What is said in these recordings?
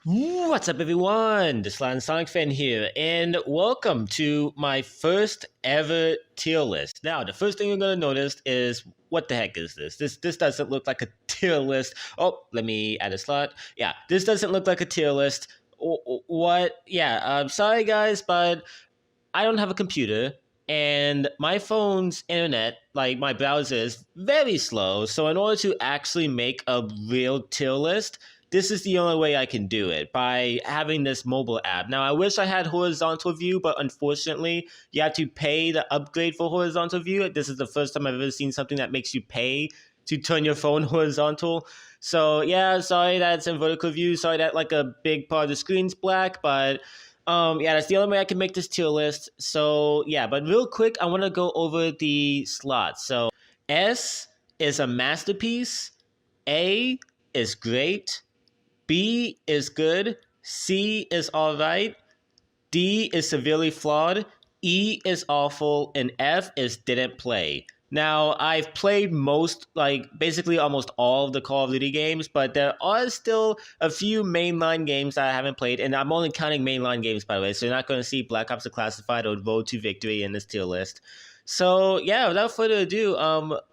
What's up, everyone? This Latin Sonic fan here, and welcome to my first ever tier list. Now, the first thing you're gonna notice is what the heck is this? This doesn't look like a tier list. Oh, let me add a slot. Yeah, this doesn't look like a tier list. What? Yeah, I'm sorry, guys, but I don't have a computer. And my phone's internet, like my browser, is very slow. So, in order to actually make a real tier list, this is the only way I can do it by having this mobile app. Now, I wish I had horizontal view, but unfortunately, you have to pay the upgrade for horizontal view. This is the first time I've ever seen something that makes you pay to turn your phone horizontal. So, yeah, sorry that it's in vertical view. Sorry that like a big part of the screen's black, but yeah, that's the only way I can make this tier list. So yeah, but real quick, I want to go over the slots. So S is a masterpiece, A is great, B is good, C is all right, D is severely flawed, E is awful, and F is didn't play. Now, I've played basically almost all of the Call of Duty games, but there are still a few mainline games that I haven't played, and I'm only counting mainline games, by the way, so you're not going to see Black Ops Declassified or Road to Victory in this tier list. So yeah, without further ado,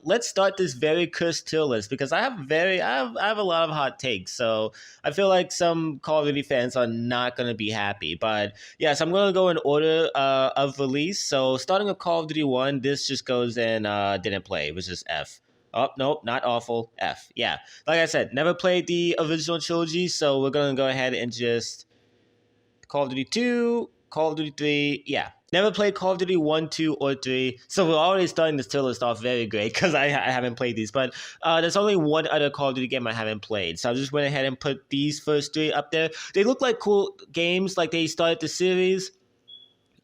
let's start this very cursed tier list because I have a lot of hot takes. So I feel like some Call of Duty fans are not going to be happy, but yes, I'm going to go in order of release. So starting with Call of Duty 1, this just goes in didn't play, which is F. Oh, nope, not awful. F. Yeah. Like I said, never played the original trilogy, so we're going to go ahead and just Call of Duty 2, Call of Duty 3. Yeah. Never played Call of Duty 1, 2, or 3. So we're already starting this tier list off very great because I haven't played these. But there's only one other Call of Duty game I haven't played. So I just went ahead and put these first three up there. They look like cool games, like they started the series.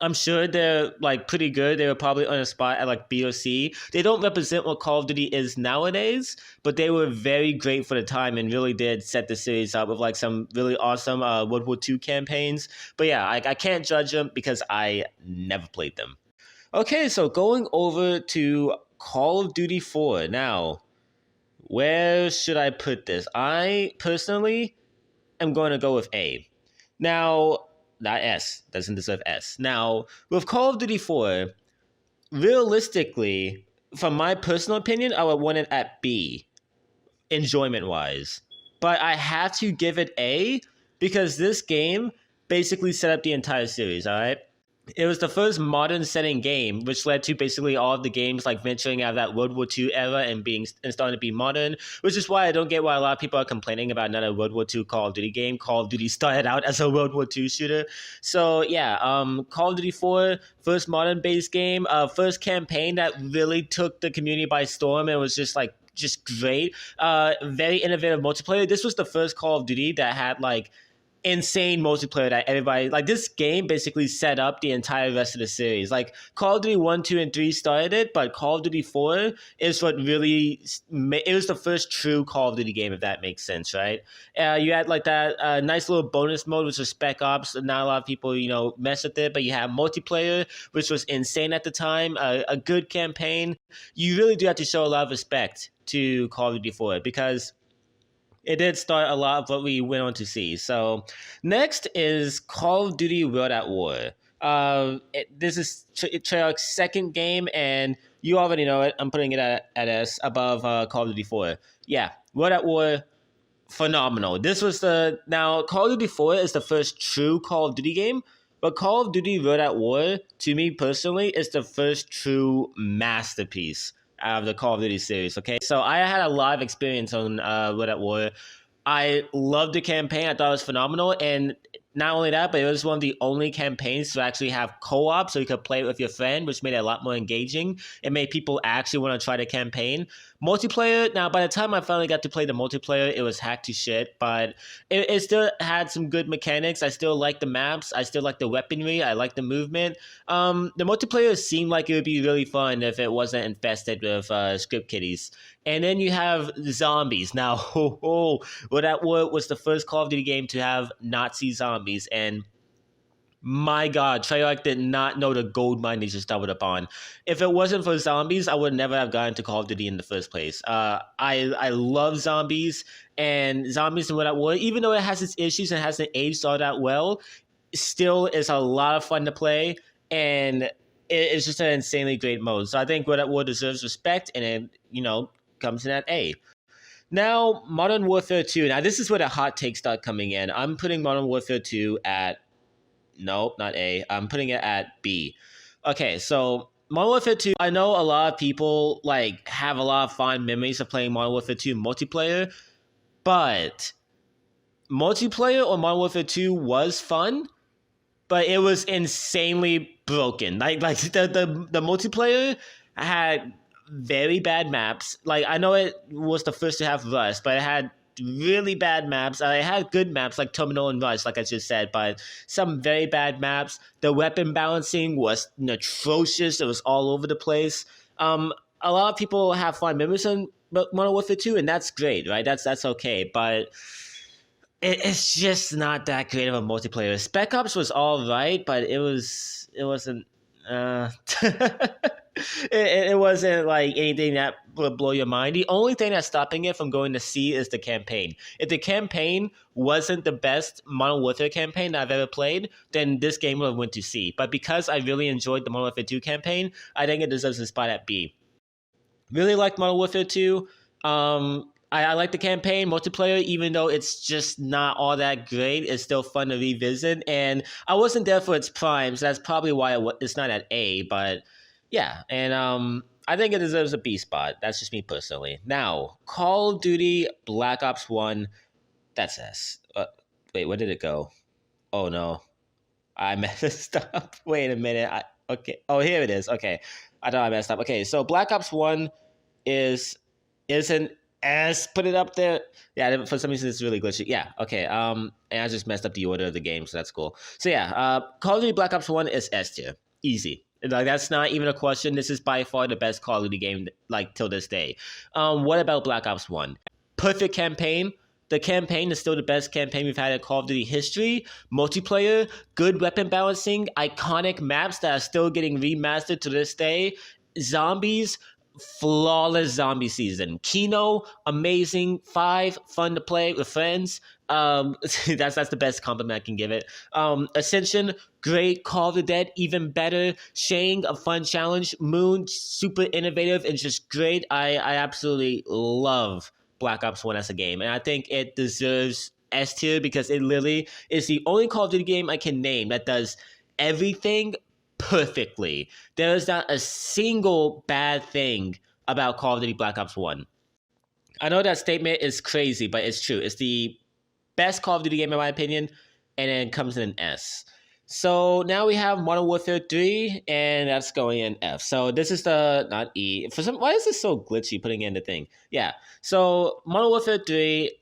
I'm sure they're like pretty good. They were probably on a spot at like B or C. They don't represent what Call of Duty is nowadays, but they were very great for the time and really did set the series up with like some really awesome World War II campaigns. But yeah, I can't judge them because I never played them. Okay, so going over to Call of Duty 4. Now, where should I put this? I personally am going to go with A. Now, not S. Doesn't deserve S. Now, with Call of Duty 4, realistically, from my personal opinion, I would want it at B, enjoyment wise. But I have to give it A because this game basically set up the entire series, all right? It was the first modern setting game, which led to basically all of the games like venturing out of that World War II era and starting to be modern. Which is why I don't get why a lot of people are complaining about another World War II Call of Duty game. Call of Duty started out as a World War II shooter. So yeah, Call of Duty 4, first modern based game, first campaign that really took the community by storm and was just great. Very innovative multiplayer. This was the first Call of Duty that had like insane multiplayer that everybody like. This game basically set up the entire rest of the series. Like Call of Duty 1, 2, and 3 started it, but Call of Duty 4 is what really it was the first true Call of Duty game, if that makes sense, right? You had like that nice little bonus mode, which was Spec Ops. Not a lot of people, mess with it, but you have multiplayer, which was insane at the time. A good campaign. You really do have to show a lot of respect to Call of Duty 4 because it did start a lot of what we went on to see. So next is Call of Duty World at War. This is Treyarch's second game, and you already know it. I'm putting it at S above Call of Duty 4. Yeah, World at War, phenomenal. Now Call of Duty 4 is the first true Call of Duty game, but Call of Duty World at War, to me personally, is the first true masterpiece out of the Call of Duty series. Okay, so I had a lot of experience on World at War. I loved the campaign. I thought it was phenomenal, and not only that, but it was one of the only campaigns to actually have co-op, so you could play it with your friend, which made it a lot more engaging. It made people actually want to try the campaign. Multiplayer, now by the time I finally got to play the multiplayer, it was hacked to shit, but it still had some good mechanics. I still like the maps. I still like the weaponry. I like the movement. The multiplayer seemed like it would be really fun if it wasn't infested with script kiddies. And then you have zombies. Now, World at War was the first Call of Duty game to have Nazi zombies, and My God, Treyarch did not know the gold mine they just stumbled upon. If it wasn't for zombies, I would never have gotten to Call of Duty in the first place. I love zombies, and zombies and what even though it has its issues and hasn't aged all that well, still is a lot of fun to play, and it's just an insanely great mode. So I think World at War deserves respect, and it comes in at A. Now, Modern Warfare 2. Now, this is where the hot takes start coming in. I'm putting Modern Warfare 2 at... Nope, not A. I'm putting it at B. Okay, so Modern Warfare 2, I know a lot of people have a lot of fond memories of playing Modern Warfare 2 multiplayer, but multiplayer on Modern Warfare 2 was fun, but it was insanely broken. The multiplayer had very bad maps. I know it was the first to have Rust, but it had really bad maps. I had good maps like Terminal and Rust, like I just said, but some very bad maps. The weapon balancing was atrocious. It was all over the place. A lot of people have fond memories on Modern Warfare 2, and that's great, right? That's okay, but it's just not that great of a multiplayer. Spec Ops was all right, but it wasn't. It wasn't anything that would blow your mind. The only thing that's stopping it from going to C is the campaign. If the campaign wasn't the best Modern Warfare campaign that I've ever played, then this game would have went to C. But because I really enjoyed the Modern Warfare 2 campaign, I think it deserves a spot at B. Really liked Modern Warfare 2. I like the campaign multiplayer, even though it's just not all that great. It's still fun to revisit, and I wasn't there for its prime, so that's probably why it's not at A. But yeah, and I think it deserves a B spot. That's just me personally. Now, Call of Duty Black Ops 1, that's S. Wait, where did it go? Oh no, I messed up. Wait a minute. Okay. Oh, here it is. Okay, I thought I messed up. Okay, so Black Ops 1 is an S. Put it up there. Yeah, for some reason it's really glitchy. Yeah, okay. And I just messed up the order of the game, so that's cool. So yeah, Call of Duty Black Ops 1 is S tier. Easy. That's not even a question. This is by far the best Call of Duty game, till this day. What about Black Ops 1? Perfect campaign. The campaign is still the best campaign we've had in Call of Duty history. Multiplayer, good weapon balancing, iconic maps that are still getting remastered to this day. Zombies, flawless zombie season. Kino, amazing. 5, fun to play with friends. That's the best compliment I can give it. Ascension, great. Call of the Dead, even better. Shang, a fun challenge. Moon, super innovative and just great. I absolutely love Black Ops 1 as a game, and I think it deserves S tier because it literally is the only Call of Duty game I can name that does everything perfectly. There is not a single bad thing about Call of Duty Black Ops 1. I know that statement is crazy, but it's true. It's the best Call of Duty game in my opinion, and then it comes in an S. So now we have Modern Warfare 3, and that's going in F. So this is the, not E. Why is this so glitchy putting in the thing? Yeah. So Modern Warfare 3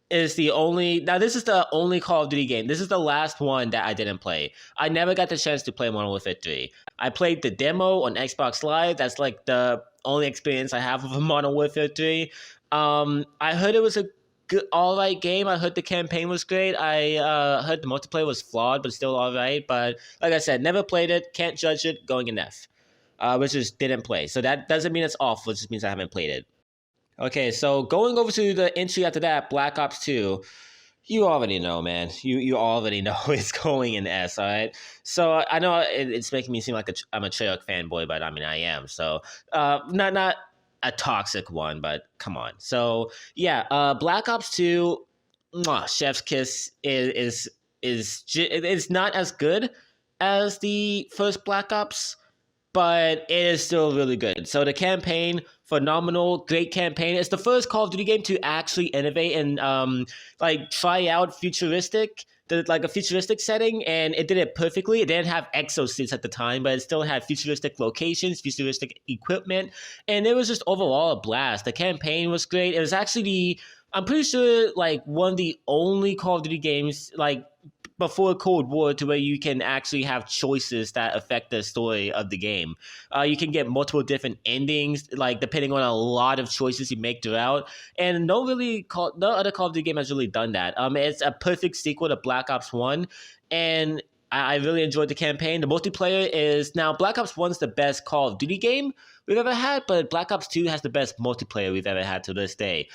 is the only... Now, this is the only Call of Duty game. This is the last one that I didn't play. I never got the chance to play Modern Warfare 3. I played the demo on Xbox Live. That's the only experience I have with Modern Warfare 3. I heard it was a good, all right game. I heard the campaign was great. I heard the multiplayer was flawed, but still all right. But like I said, never played it. Can't judge it. Going in F. Which is didn't play. So that doesn't mean it's awful. It just means I haven't played it. Okay, so going over to the entry after that, Black Ops 2. You already know, man. You already know it's going in S, all right? So I know it's making me seem like I'm a Treyarch fanboy, but I mean, I am. So not a toxic one, but come on. So yeah, Black Ops 2, chef's kiss is not as good as the first Black Ops, but it is still really good. So the campaign, phenomenal, great campaign. It's the first Call of Duty game to actually innovate and try out a futuristic setting, and it did it perfectly. It didn't have exosuits at the time, but it still had futuristic locations, futuristic equipment, and it was just overall a blast. The campaign was great. It was actually I'm pretty sure one of the only Call of Duty games before Cold War to where you can actually have choices that affect the story of the game. You can get multiple different endings, depending on a lot of choices you make throughout. And no other Call of Duty game has really done that. It's a perfect sequel to Black Ops 1. And I really enjoyed the campaign. The multiplayer is now Black Ops 1's the best Call of Duty game we've ever had, but Black Ops 2 has the best multiplayer we've ever had to this day.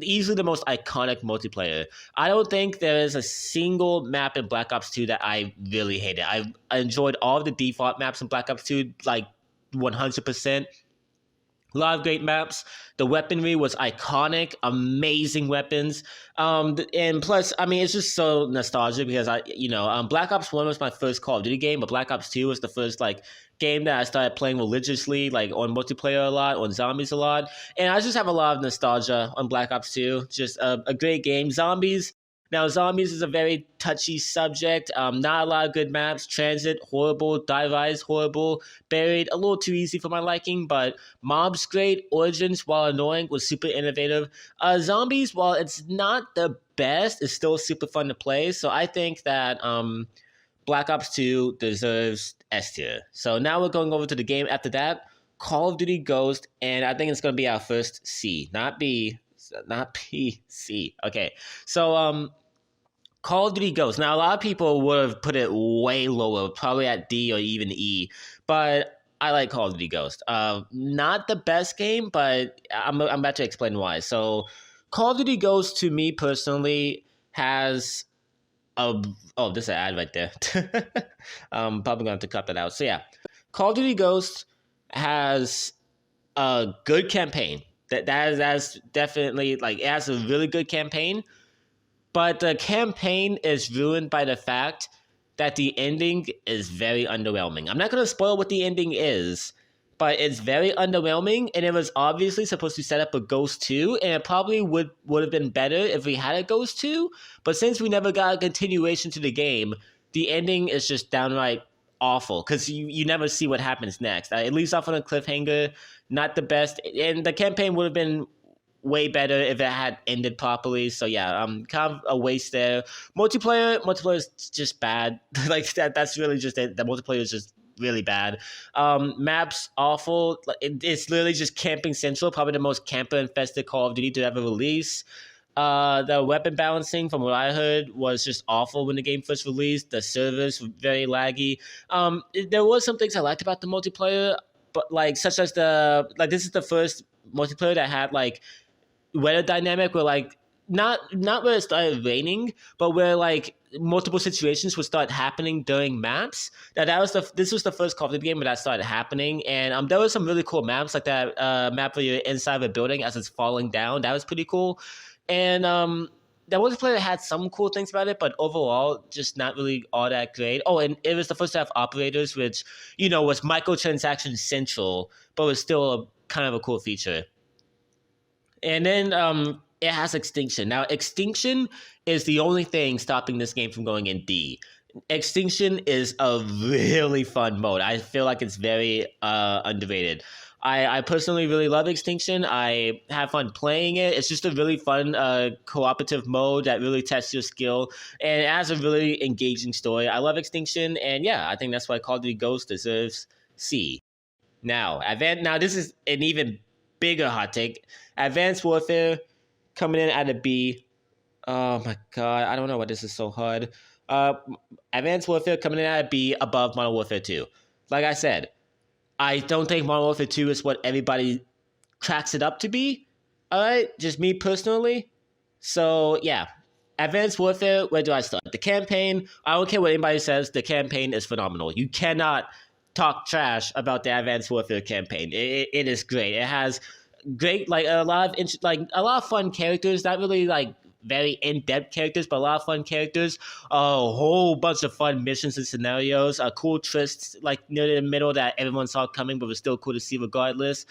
Easily the most iconic multiplayer. I don't think there is a single map in Black Ops 2 that I really hated. I enjoyed all of the default maps in Black Ops 2 like 100%. A lot of great maps. The weaponry was iconic, amazing weapons. And plus, I mean, it's just so nostalgic because Black Ops 1 was my first Call of Duty game, but Black Ops 2 was the first like game that I started playing religiously, like on multiplayer a lot, on zombies a lot. And I just have a lot of nostalgia on Black Ops 2. Just a great game. Zombies is a very touchy subject. Not a lot of good maps. Transit, horrible. Die Rise, horrible. Buried, a little too easy for my liking, but Mob's great. Origins, while annoying, was super innovative. Zombies, while it's not the best, is still super fun to play. So I think that Black Ops 2 deserves S tier. So now we're going over to the game after that. Call of Duty Ghost, and I think it's going to be our first C, not B, not P, C. Okay, so Call of Duty Ghost. Now, a lot of people would have put it way lower, probably at D or even E, but I like Call of Duty Ghost. Not the best game, but I'm about to explain why. So, Call of Duty Ghost, to me personally, has this is an ad right there. I'm probably going to have to cut that out. So, yeah, Call of Duty Ghost has a good campaign. That's definitely, like, it has a really good campaign. But the campaign is ruined by the fact that the ending is very underwhelming. I'm not going to spoil what the ending is, but it's very underwhelming, and it was obviously supposed to set up a Ghost 2, and it probably would have been better if we had a Ghost 2, but since we never got a continuation to the game, the ending is just downright awful, because you never see what happens next. It leaves off on a cliffhanger, not the best, and the campaign would have been way better if it had ended properly. So yeah, kind of a waste there. Multiplayer is just bad. Like that's really just it. The multiplayer is just really bad. Maps awful. It's literally just camping central, probably the most camper infested Call of Duty to ever release. The weapon balancing, from what I heard, was just awful when the game first released. The servers were very laggy. There was some things I liked about the multiplayer, but like such as this is the first multiplayer that had like weather dynamic where like not where it started raining, but where like multiple situations would start happening during maps. Now this was the first Call of Duty game where that started happening, and there were some really cool maps like that map where you're inside of a building as it's falling down. That was pretty cool, and that multiplayer had some cool things about it, but overall just not really all that great. Oh, and it was the first to have operators, which was microtransaction central, but was still kind of a cool feature. And then it has Extinction. Now, Extinction is the only thing stopping this game from going in D. Extinction is a really fun mode. I feel like it's very underrated. I personally really love Extinction. I have fun playing it. It's just a really fun cooperative mode that really tests your skill, and it has a really engaging story. I love Extinction, and yeah, I think that's why Call of Duty Ghost deserves C. Now, this is an even bigger hot take. Advanced Warfare coming in at a B. Oh my god, I don't know why this is so hard. Advanced Warfare coming in at a B above Modern Warfare 2. Like I said, I don't think Modern Warfare 2 is what everybody cracks it up to be. Alright, just me personally. So yeah, Advanced Warfare, where do I start? The campaign, I don't care what anybody says, the campaign is phenomenal. You cannot talk trash about the Advanced Warfare campaign. It is great. It has great, like a lot of fun characters, not really like very in-depth characters, but a lot of fun characters, a whole bunch of fun missions and scenarios, cool twists like near the middle that everyone saw coming but was still cool to see regardless.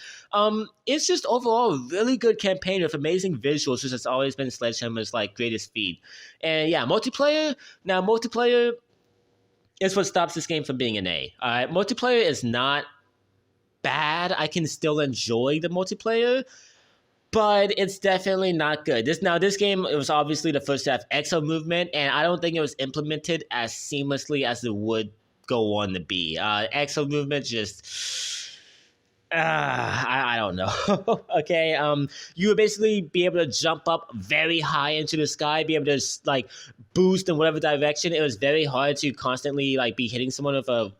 It's just overall a really good campaign with amazing visuals, which has always been Sledgehammer's like greatest feat. And yeah, multiplayer is what stops this game from being an A. Multiplayer is not bad. I can still enjoy the multiplayer, but it's definitely not good. This game, it was obviously the first to have exo movement, and I don't think it was implemented as seamlessly as it would go on to be. Exo movement just... I don't know. Okay, you would basically be able to jump up very high into the sky, be able to like boost in whatever direction. It was very hard to constantly like be hitting someone with a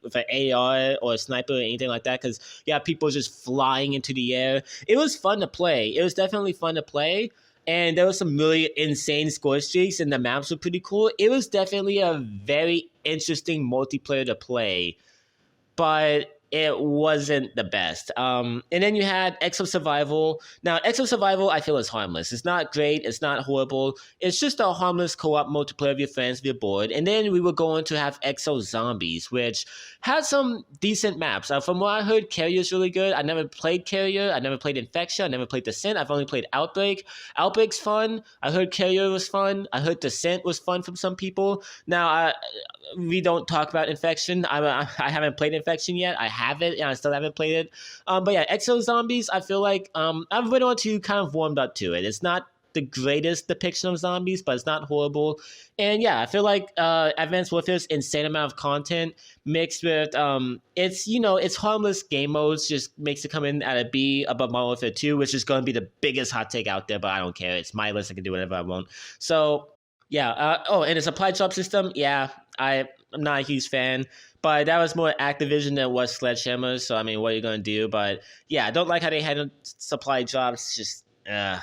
with an AR or a sniper or anything like that, because yeah, people just flying into the air. It was fun to play. It was definitely fun to play. And there was some really insane score streaks, and the maps were pretty cool. It was definitely a very interesting multiplayer to play, but it wasn't the best. And then you had Exo Survival. Now, Exo Survival, I feel, is harmless. It's not great. It's not horrible. It's just a harmless co-op multiplayer with your friends if you're bored. And then we were going to have Exo Zombies, which had some decent maps. From what I heard, Carrier is really good. I never played Carrier. I never played Infection. I never played Descent. I've only played Outbreak. Outbreak's fun. I heard Carrier was fun. I heard Descent was fun from some people. Now, we don't talk about Infection. I haven't played Infection yet. I have it, and I still haven't played it. But yeah, Exo Zombies, I feel like I've been on to kind of warmed up to it. It's not the greatest depiction of zombies, but it's not horrible. And yeah, I feel like Advanced Warfare's insane amount of content mixed with it's harmless game modes just makes it come in at a B above Modern Warfare 2, which is going to be the biggest hot take out there, but I don't care. It's my list. I can do whatever I want. So yeah. And a supply drop system. Yeah, I'm not a huge fan, but that was more Activision than was Sledgehammer. So I mean, what are you gonna do? But yeah, I don't like how they handle supply drops. Just yeah,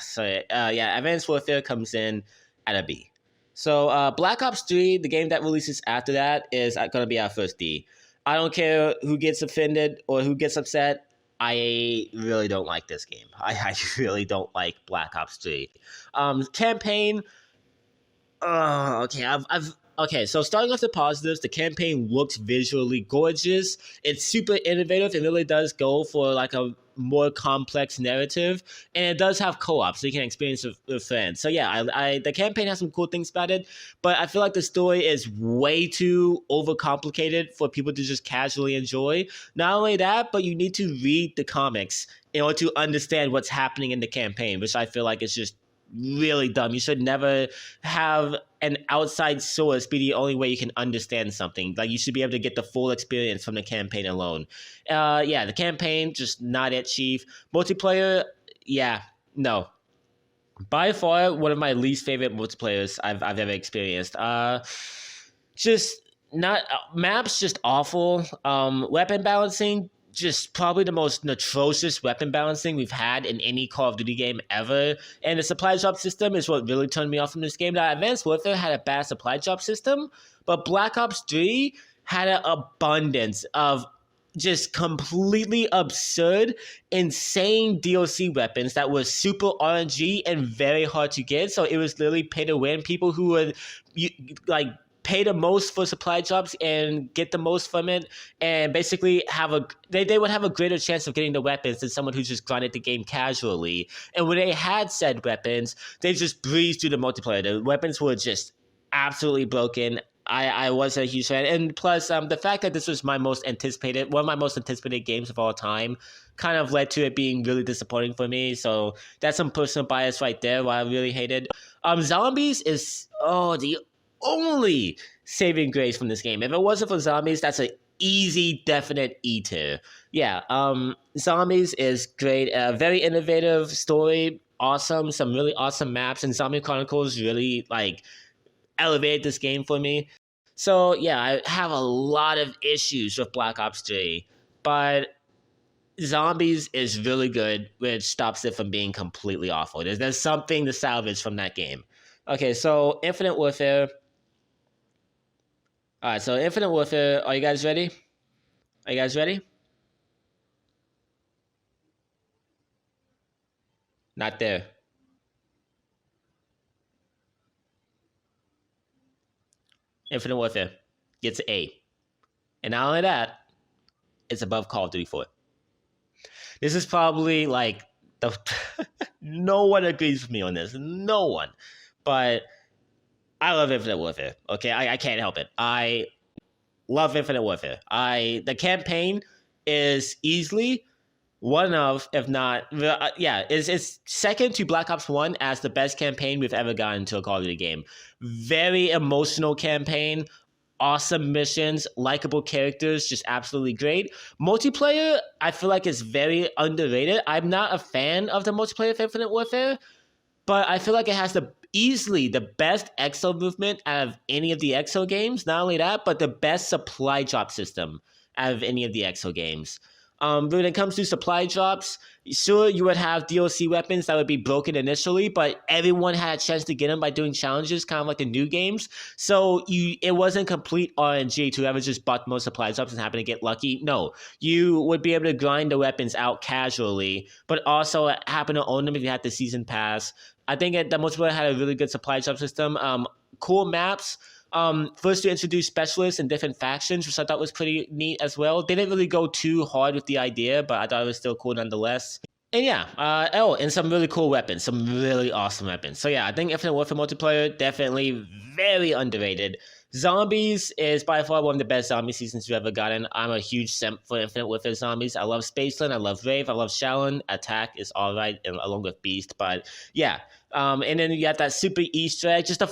Advanced Warfare comes in at a B. So Black Ops 3, the game that releases after that, is gonna be our first D. I don't care who gets offended or who gets upset. I really don't like this game. I really don't like Black Ops 3. Campaign. Okay. So starting off the positives, the campaign looks visually gorgeous. It's super innovative. It really does go for like a more complex narrative, and it does have co-op, so you can experience it with friends. So yeah, the campaign has some cool things about it, but I feel like the story is way too overcomplicated for people to just casually enjoy. Not only that, but you need to read the comics in order to understand what's happening in the campaign, which I feel like is just really dumb. You should never have an outside source be the only way you can understand something. Like, you should be able to get the full experience from the campaign alone. Yeah, the campaign, just not it, Chief. Multiplayer, yeah, no. By far, one of my least favorite multiplayers I've ever experienced. Just not maps, just awful. Weapon balancing, just probably the most atrocious weapon balancing we've had in any Call of Duty game ever. And the supply drop system is what really turned me off from this game. Now, Advanced Warfare had a bad supply drop system, but Black Ops 3 had an abundance of just completely absurd, insane DLC weapons that were super RNG and very hard to get. So it was literally pay to win. People who would pay the most for supply drops and get the most from it, and basically they would have a greater chance of getting the weapons than someone who just grinded the game casually. And when they had said weapons, they just breezed through the multiplayer. The weapons were just absolutely broken. I wasn't a huge fan. And plus, the fact that this was one of my most anticipated games of all time kind of led to it being really disappointing for me. So that's some personal bias right there, why I really hated. Zombies is the only saving grace from this game. If it wasn't for zombies, that's an easy, definite E tier. Yeah, Zombies is great. Very innovative story, awesome, some really awesome maps, and Zombie Chronicles really elevated this game for me. So yeah, I have a lot of issues with Black Ops 3, but Zombies is really good, which stops it from being completely awful. There's something to salvage from that game. Okay, so Infinite Warfare. All right, so Infinite Warfare, are you guys ready? Are you guys ready? Not there. Infinite Warfare gets an A. And not only that, it's above Call of Duty 4. This is probably no one agrees with me on this. No one. But I love Infinite Warfare. Okay, I can't help it. I love Infinite Warfare. The campaign is easily one of, if not, it's second to Black Ops 1 as the best campaign we've ever gotten to a Call of Duty game. Very emotional campaign, awesome missions, likable characters, just absolutely great. Multiplayer, I feel like, is very underrated. I'm not a fan of the multiplayer of Infinite Warfare, but I feel like it has the easily the best exo movement out of any of the exo games. Not only that, but the best supply drop system out of any of the exo games. When it comes to supply drops, sure you would have DLC weapons that would be broken initially, but everyone had a chance to get them by doing challenges, kind of like the new games. So it wasn't complete RNG to whoever just bought most supply drops and happened to get lucky. No, you would be able to grind the weapons out casually, but also happen to own them if you had the season pass. I think that multiplayer had a really good supply drop system. Cool maps. First to introduce specialists in different factions, which I thought was pretty neat as well. They didn't really go too hard with the idea, but I thought it was still cool nonetheless. And yeah, and some really cool weapons, some really awesome weapons. So yeah, I think Infinite Warfare multiplayer definitely very underrated. Zombies is by far one of the best zombie seasons we've ever gotten. I'm a huge simp for Infinite Warfare zombies. I love Spaceland, I love Wraith, I love Shallon. Attack is alright, along with Beast, but yeah. And then you got that super Easter egg, just a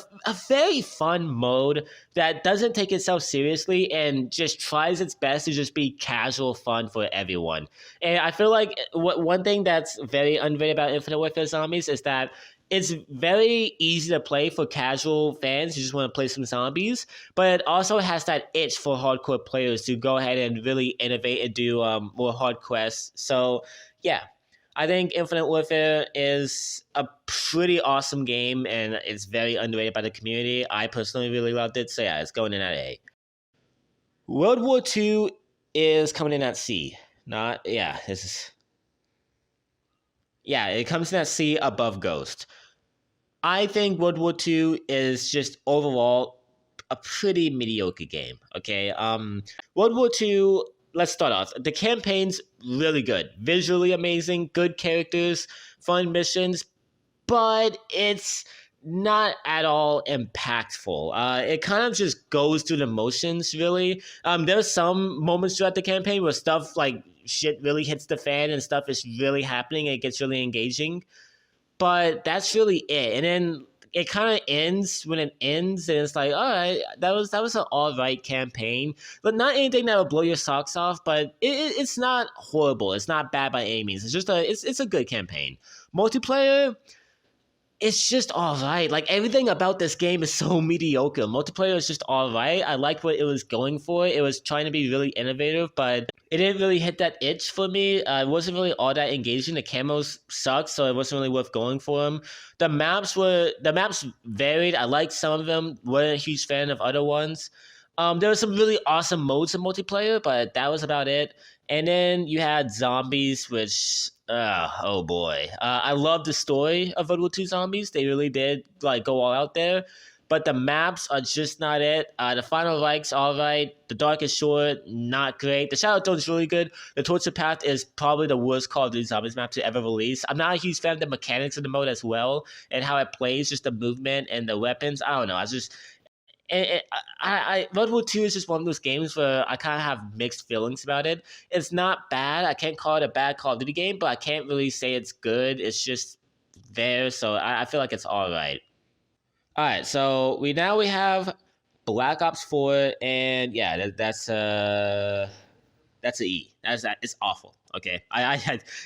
very fun mode that doesn't take itself seriously and just tries its best to just be casual fun for everyone. And I feel like one thing that's very underrated about Infinite Warfare Zombies is that it's very easy to play for casual fans who just want to play some zombies, but it also has that itch for hardcore players to go ahead and really innovate and do more hard quests. So, yeah. I think Infinite Warfare is a pretty awesome game, and it's very underrated by the community. I personally really loved it, so yeah, it's going in at A. World War II is coming in at C. It comes in at C above Ghost. I think World War II is just overall a pretty mediocre game. Okay, World War II. Let's start off. The campaign's really good, visually amazing, good characters, fun missions, but it's not at all impactful. It kind of just goes through the motions, really. There's some moments throughout the campaign where stuff like shit really hits the fan and stuff is really happening and it gets really engaging. But that's really it. And then it kind of ends when it ends, and it's like, all right, that was an all right campaign, but not anything that will blow your socks off. But it's not horrible. It's not bad by any means. It's just it's a good campaign. Multiplayer, it's just all right. Like everything about this game is so mediocre. Multiplayer is just all right. I liked what it was going for. It was trying to be really innovative, but it didn't really hit that itch for me. It wasn't really all that engaging. The camos sucked, so it wasn't really worth going for them. The maps varied. I liked some of them. Wasn't a huge fan of other ones. There were some really awesome modes in multiplayer, but that was about it. And then you had zombies, which oh boy, I love the story of World War II Zombies. They really did like go all out there, but the maps are just not it. The Final Reich's all right. The Darkest Shore, not great. The Shadow Throne's really good. The Torture Path is probably the worst Call of Duty Zombies map to ever release. I'm not a huge fan of the mechanics of the mode as well and how it plays, just the movement and the weapons. I don't know. World War II is just one of those games where I kind of have mixed feelings about it. It's not bad. I can't call it a bad Call of Duty game, but I can't really say it's good. It's just there, so I feel like it's all right. All right, so we have Black Ops 4, and yeah, that's an E. It's awful. Okay,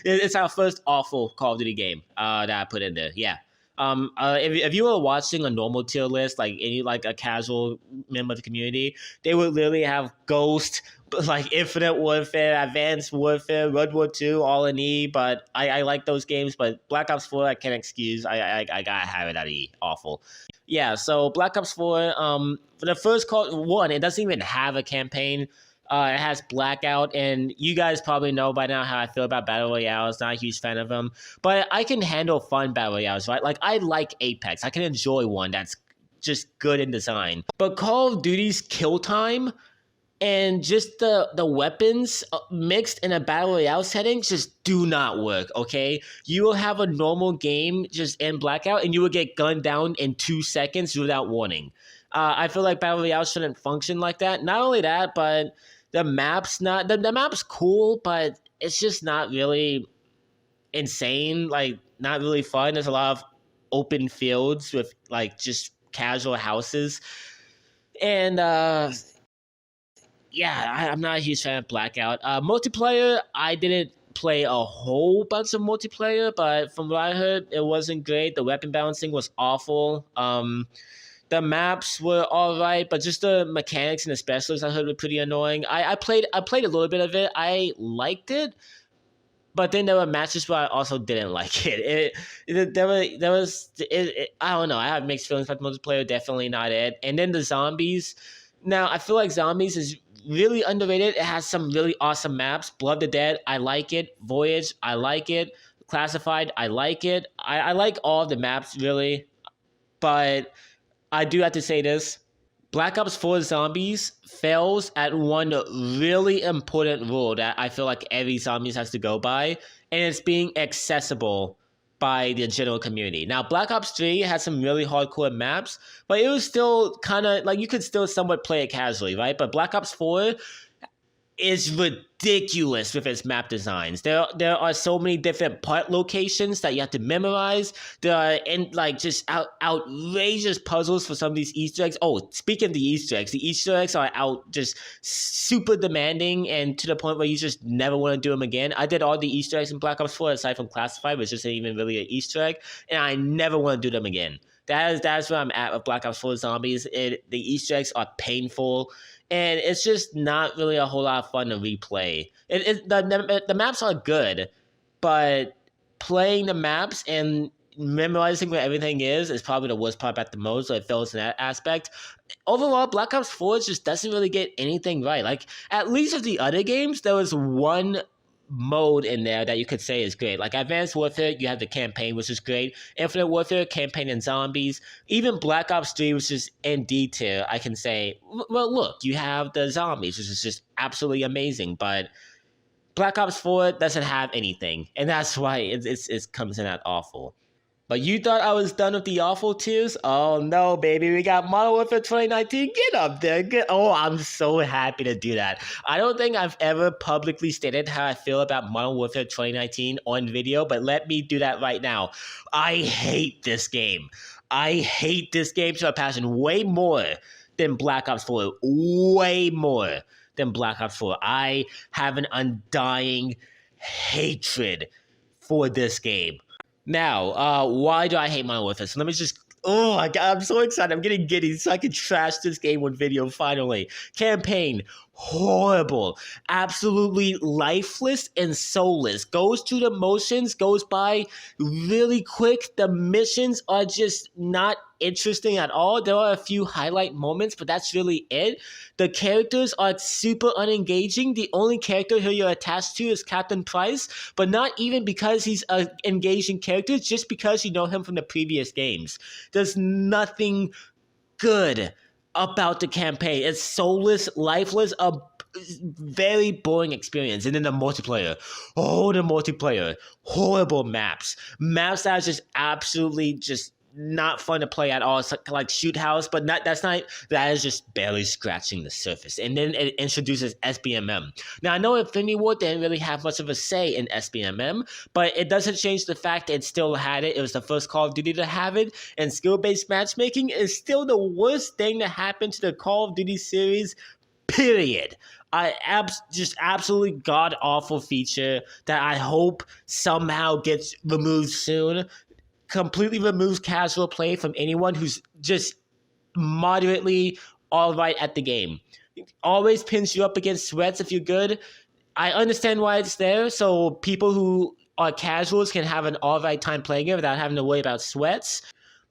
it's our first awful Call of Duty game that I put in there. Yeah. If you were watching a normal tier list, like any like a casual member of the community, they would literally have Ghost, like Infinite Warfare, Advanced Warfare, World War II, all in E. But I like those games, but Black Ops 4 I can't excuse. I gotta have it at E. Awful. Yeah. So Black Ops 4, for the first one, it doesn't even have a campaign. It has Blackout, and you guys probably know by now how I feel about Battle Royales. Not a huge fan of them, but I can handle fun Battle Royales, right? Like, I like Apex. I can enjoy one that's just good in design. But Call of Duty's kill time and just the weapons mixed in a Battle Royale setting just do not work, okay? You will have a normal game just in Blackout, and you will get gunned down in 2 seconds without warning. I feel like Battle Royale shouldn't function like that. Not only that, but the map's cool, but it's just not really insane, like not really fun. There's a lot of open fields with like just casual houses. And I'm not a huge fan of Blackout. Multiplayer, I didn't play a whole bunch of multiplayer, but from what I heard, it wasn't great. The weapon balancing was awful. The maps were all right, but just the mechanics and the specialists I heard were pretty annoying. I played a little bit of it. I liked it, but then there were matches where I also didn't like I don't know. I have mixed feelings about the multiplayer. Definitely not it. And then the zombies. Now I feel like zombies is really underrated. It has some really awesome maps. Blood the Dead, I like it. Voyage, I like it. Classified, I like it. I like all of the maps really, but I do have to say this. Black Ops 4 Zombies fails at one really important rule that I feel like every zombies has to go by, and it's being accessible by the general community. Now, Black Ops 3 has some really hardcore maps, but it was still kind of like you could still somewhat play it casually, right? But Black Ops 4 is ridiculous with its map designs. There are so many different part locations that you have to memorize. There are just outrageous puzzles for some of these Easter eggs. Oh, speaking of the Easter eggs are just super demanding and to the point where you just never want to do them again. I did all the Easter eggs in Black Ops 4 aside from Classified, which isn't even really an Easter egg, and I never want to do them again. That's where I'm at with Black Ops 4 Zombies. The Easter eggs are painful, and it's just not really a whole lot of fun to replay. The maps are good, but playing the maps and memorizing where everything is probably the worst part about the mode, so it fails in that aspect. Overall, Black Ops 4 just doesn't really get anything right. Like, at least with the other games, there was one mode in there that you could say is great. Like Advanced Warfare, you have the campaign, which is great. Infinite Warfare, campaign and zombies. Even Black Ops 3, which is in D tier, I can say, well, look, you have the zombies, which is just absolutely amazing. But Black Ops 4 doesn't have anything, and that's why it comes in at awful. But you thought I was done with the awful tiers? Oh no, baby. We got Modern Warfare 2019. Get up there. Oh, I'm so happy to do that. I don't think I've ever publicly stated how I feel about Modern Warfare 2019 on video, but let me do that right now. I hate this game. I hate this game to a passion way more than Black Ops 4. Way more than Black Ops 4. I have an undying hatred for this game. Now, why do I hate Modern Warfare? So let me just... I'm so excited. I'm getting giddy so I can trash this game on video finally. Campaign, horrible. Absolutely lifeless and soulless. Goes through the motions, goes by really quick. The missions are just not interesting at all. There are a few highlight moments, but that's really it. The characters are super unengaging. The only character who you're attached to is Captain Price, but not even because he's an engaging character, just because you know him from the previous games. There's nothing good about the campaign. It's soulless, lifeless, a very boring experience. And then the multiplayer. Oh, the multiplayer. Horrible maps. Maps that are just absolutely just not fun to play at all. It's like Shoot House, but that is just barely scratching the surface. And then it introduces SBMM. Now I know Infinity War didn't really have much of a say in SBMM, but it doesn't change the fact that it still had it. It was the first Call of Duty to have it, and skill-based matchmaking is still the worst thing that happened to the Call of Duty series, period. Just absolutely god-awful feature that I hope somehow gets removed soon. Completely removes casual play from anyone who's just moderately all right at the game. Always pins you up against sweats if you're good. I understand why it's there, so people who are casuals can have an all right time playing it without having to worry about sweats.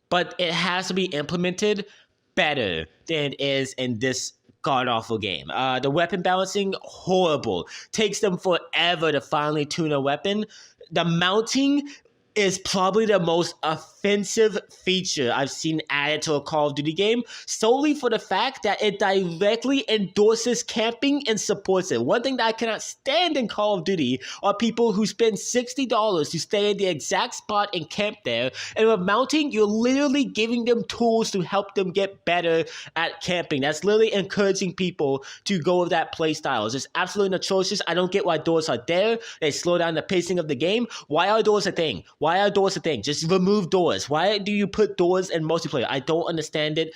But it has to be implemented better than it is in this god-awful game. The weapon balancing, horrible. Takes them forever to finally tune a weapon. The mounting is probably the most offensive feature I've seen added to a Call of Duty game, solely for the fact that it directly endorses camping and supports it. One thing that I cannot stand in Call of Duty are people who spend $60 to stay in the exact spot and camp there, and with mounting, you're literally giving them tools to help them get better at camping. That's literally encouraging people to go with that play style. It's just absolutely atrocious. I don't get why doors are there. They slow down the pacing of the game. Why are doors a thing? Why are doors a thing? Just remove doors. Why do you put doors in multiplayer? I don't understand it.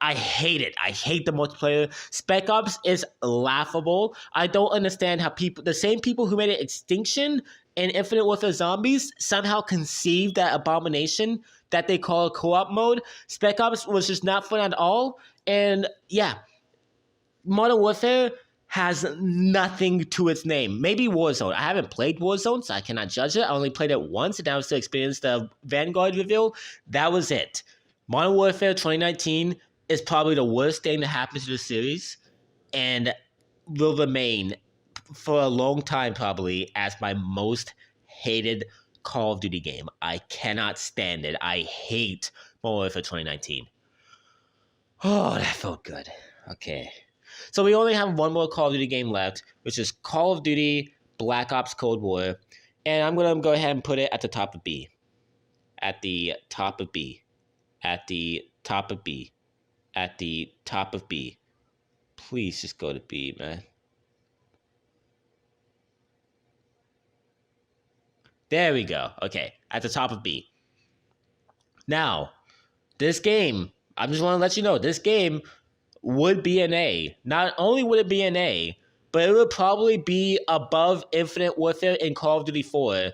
I hate it. I hate the multiplayer. Spec Ops is laughable. I don't understand how the same people who made it Extinction and Infinite Warfare Zombies somehow conceived that abomination that they call co-op mode. Spec Ops was just not fun at all. And yeah, Modern Warfare has nothing to its name. Maybe Warzone. I haven't played Warzone, so I cannot judge it. I only played it once, and that was to experience the Vanguard reveal. That was it. Modern Warfare 2019 is probably the worst thing to happen to the series, and will remain for a long time probably as my most hated Call of Duty game. I cannot stand it. I hate Modern Warfare 2019. Oh, that felt good. Okay. So we only have one more Call of Duty game left, which is Call of Duty Black Ops Cold War. And I'm going to go ahead and put it at the top of B. At the top of B. At the top of B. At the top of B. Please just go to B, man. There we go. Okay, at the top of B. Now, this game, I just want to let you know, this game would be an A. Not only would it be an A, but it would probably be above Infinite Warfare in Call of Duty 4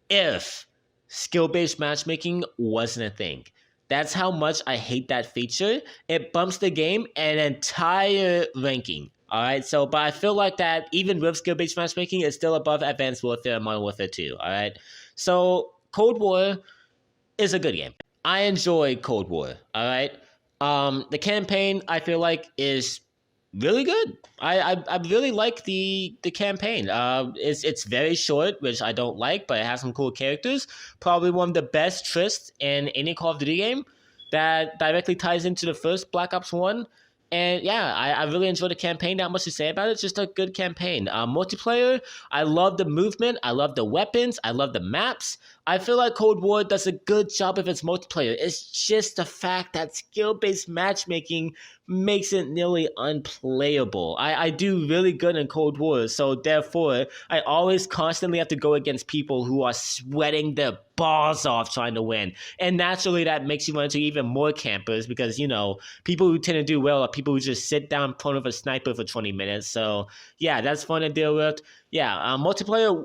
if skill-based matchmaking wasn't a thing. That's how much I hate that feature. It bumps the game an entire ranking. All right, so but I feel like that even with skill-based matchmaking, it's still above Advanced Warfare and Modern Warfare 2. All right, so Cold War is a good game. I enjoy Cold War. All right, the campaign I feel like is really good. I really like the campaign. It's very short, which I don't like, but it has some cool characters. Probably one of the best twists in any Call of Duty game that directly ties into the first Black Ops 1. And yeah, I really enjoyed the campaign. Not much to say about it. It's just a good campaign. Multiplayer, I love the movement. I love the weapons. I love the maps. I feel like Cold War does a good job of its multiplayer. It's just the fact that skill-based matchmaking makes it nearly unplayable. I do really good in Cold War, so therefore, I always constantly have to go against people who are sweating their balls off trying to win. And naturally, that makes you run into even more campers because, you know, people who tend to do well are people who just sit down in front of a sniper for 20 minutes. So, yeah, that's fun to deal with. Yeah, multiplayer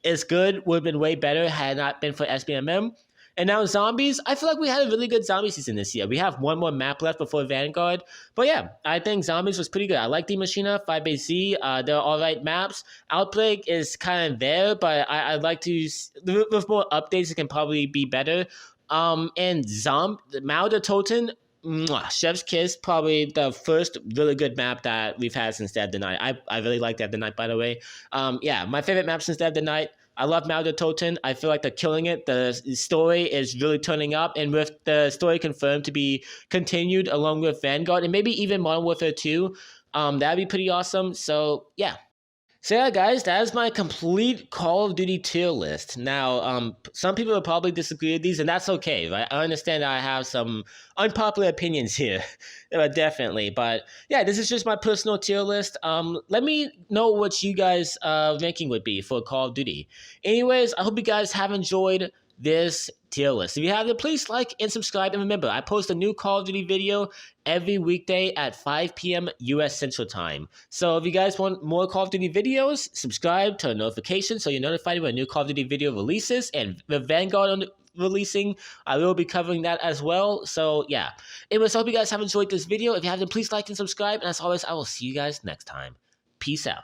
is good. Would have been way better had it not been for SBMM. And now zombies, I feel like we had a really good zombie season this year. We have one more map left before Vanguard. But yeah, I think zombies was pretty good. I like the Machina, 5AC. They're all right maps. Outbreak is kind of there, but I'd like to, with more updates, it can probably be better. And Mao the Toten, Chef's Kiss, probably the first really good map that we've had since Dead of the Night. I really like Dead of the Night, by the way. Yeah, my favorite map since Dead of the Night. I love Mao the Toten. I feel like they're killing it. The story is really turning up, and with the story confirmed to be continued along with Vanguard and maybe even Modern Warfare 2, that'd be pretty awesome. So yeah. So yeah, guys, that is my complete Call of Duty tier list. Now, some people will probably disagree with these, and that's okay, right? I understand I have some unpopular opinions here, definitely. But yeah, this is just my personal tier list. Let me know what you guys' ranking would be for Call of Duty. Anyways, I hope you guys have enjoyed this tier list. If you haven't, please like and subscribe. And remember, I post a new Call of Duty video every weekday at 5 p.m. U.S. Central Time. So if you guys want more Call of Duty videos, subscribe, turn notifications so you're notified when a new Call of Duty video releases. And with Vanguard releasing, I will be covering that as well. So yeah. Anyways, I hope you guys have enjoyed this video. If you haven't, please like and subscribe. And as always, I will see you guys next time. Peace out.